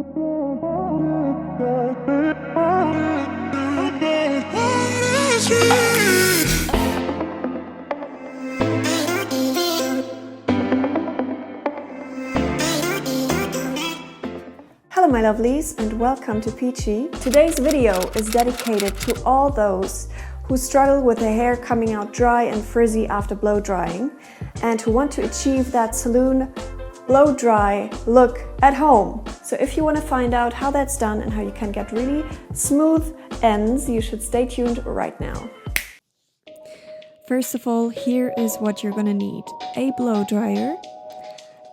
Hello my lovelies and welcome to Peachy. Today's video is dedicated to all those who struggle with their hair coming out dry and frizzy after blow drying and who want to achieve that salon blow dry look at home. So if you want to find out how that's done and how you can get really smooth ends, you should stay tuned right now. First of all, here is what you're gonna need: a blow dryer,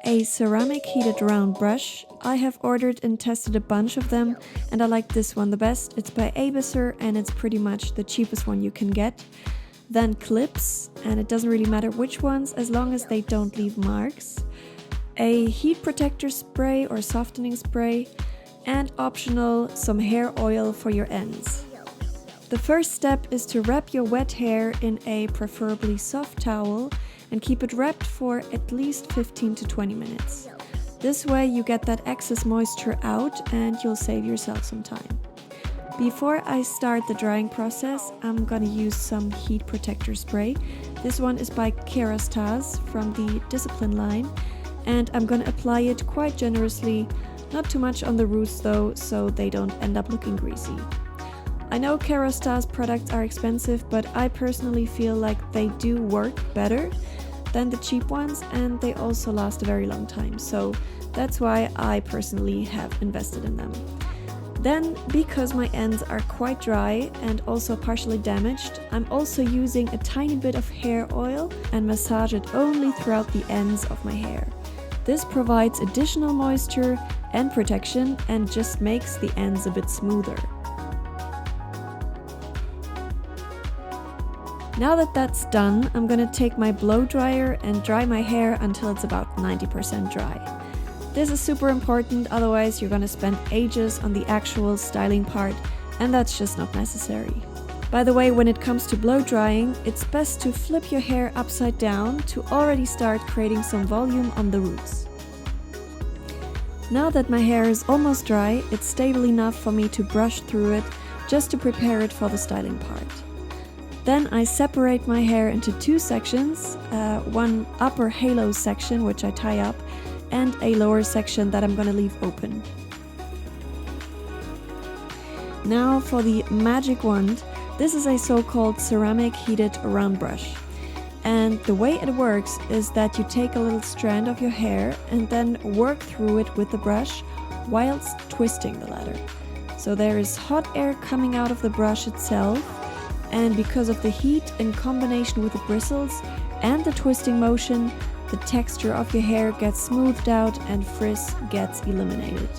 a ceramic heated round brush. I have ordered and tested a bunch of them and I like this one the best. It's by Hairdresser and it's pretty much the cheapest one you can get. Then clips, and it doesn't really matter which ones as long as they don't leave marks. A heat protector spray or softening spray, and optional some hair oil for your ends. The first step is to wrap your wet hair in a preferably soft towel and keep it wrapped for at least 15 to 20 minutes. This way you get that excess moisture out and you'll save yourself some time. Before I start the drying process, I'm gonna use some heat protector spray. This one is by Hairdresser from the Discipline line, and I'm gonna apply it quite generously, not too much on the roots though, so they don't end up looking greasy. I know Hairdresser's products are expensive, but I personally feel like they do work better than the cheap ones and they also last a very long time, so that's why I personally have invested in them. Then, because my ends are quite dry and also partially damaged, I'm also using a tiny bit of hair oil and massage it only throughout the ends of my hair. This provides additional moisture and protection and just makes the ends a bit smoother. Now that that's done, I'm gonna take my blow dryer and dry my hair until it's about 90% dry. This is super important, otherwise you're gonna spend ages on the actual styling part and that's just not necessary. By the way, when it comes to blow drying, it's best to flip your hair upside down to already start creating some volume on the roots. Now that my hair is almost dry, it's stable enough for me to brush through it just to prepare it for the styling part. Then I separate my hair into two sections, one upper halo section which I tie up and a lower section that I'm gonna leave open. Now for the magic wand. This is a so-called ceramic heated round brush. And the way it works is that you take a little strand of your hair and then work through it with the brush whilst twisting the latter. So there is hot air coming out of the brush itself, and because of the heat in combination with the bristles and the twisting motion, the texture of your hair gets smoothed out and frizz gets eliminated.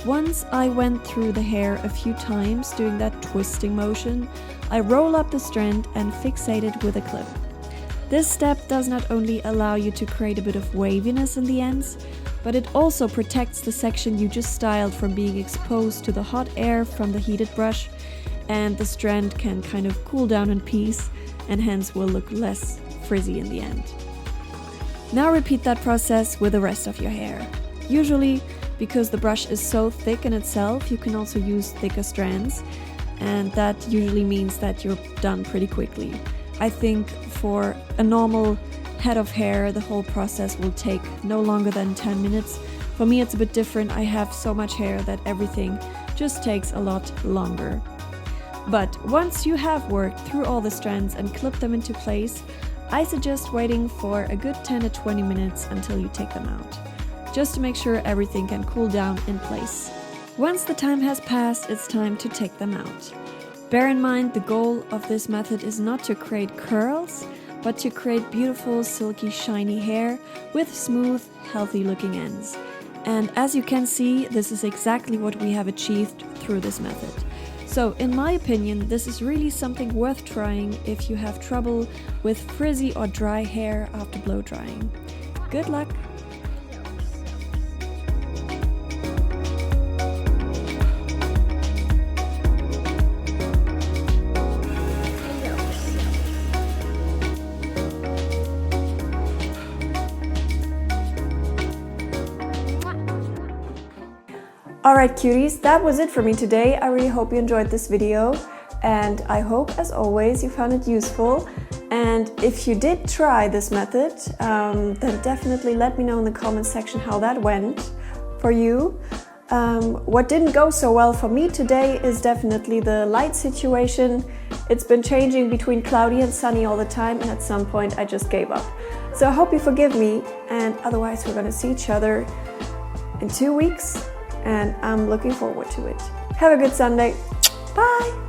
Once I went through the hair a few times doing that twisting motion, I roll up the strand and fixate it with a clip. This step does not only allow you to create a bit of waviness in the ends, but it also protects the section you just styled from being exposed to the hot air from the heated brush, and the strand can kind of cool down in peace and hence will look less frizzy in the end. Now repeat that process with the rest of your hair. Usually, because the brush is so thick in itself, you can also use thicker strands, and that usually means that you're done pretty quickly. I think for a normal head of hair, the whole process will take no longer than 10 minutes. For me, it's a bit different. I have so much hair that everything just takes a lot longer. But once you have worked through all the strands and clipped them into place, I suggest waiting for a good 10 to 20 minutes until you take them out, just to make sure everything can cool down in place. Once the time has passed, it's time to take them out. Bear in mind, the goal of this method is not to create curls, but to create beautiful, silky, shiny hair with smooth, healthy looking ends. And as you can see, this is exactly what we have achieved through this method. So in my opinion, this is really something worth trying if you have trouble with frizzy or dry hair after blow drying. Good luck! Alright cuties, that was it for me today. I really hope you enjoyed this video, and I hope, as always, you found it useful. And if you did try this method, then definitely let me know in the comments section how that went for you. What didn't go so well for me today is definitely the light situation. It's been changing between cloudy and sunny all the time, and at some point I just gave up. So I hope you forgive me, and otherwise we're gonna see each other in 2 weeks, and I'm looking forward to it. Have a good Sunday. Bye!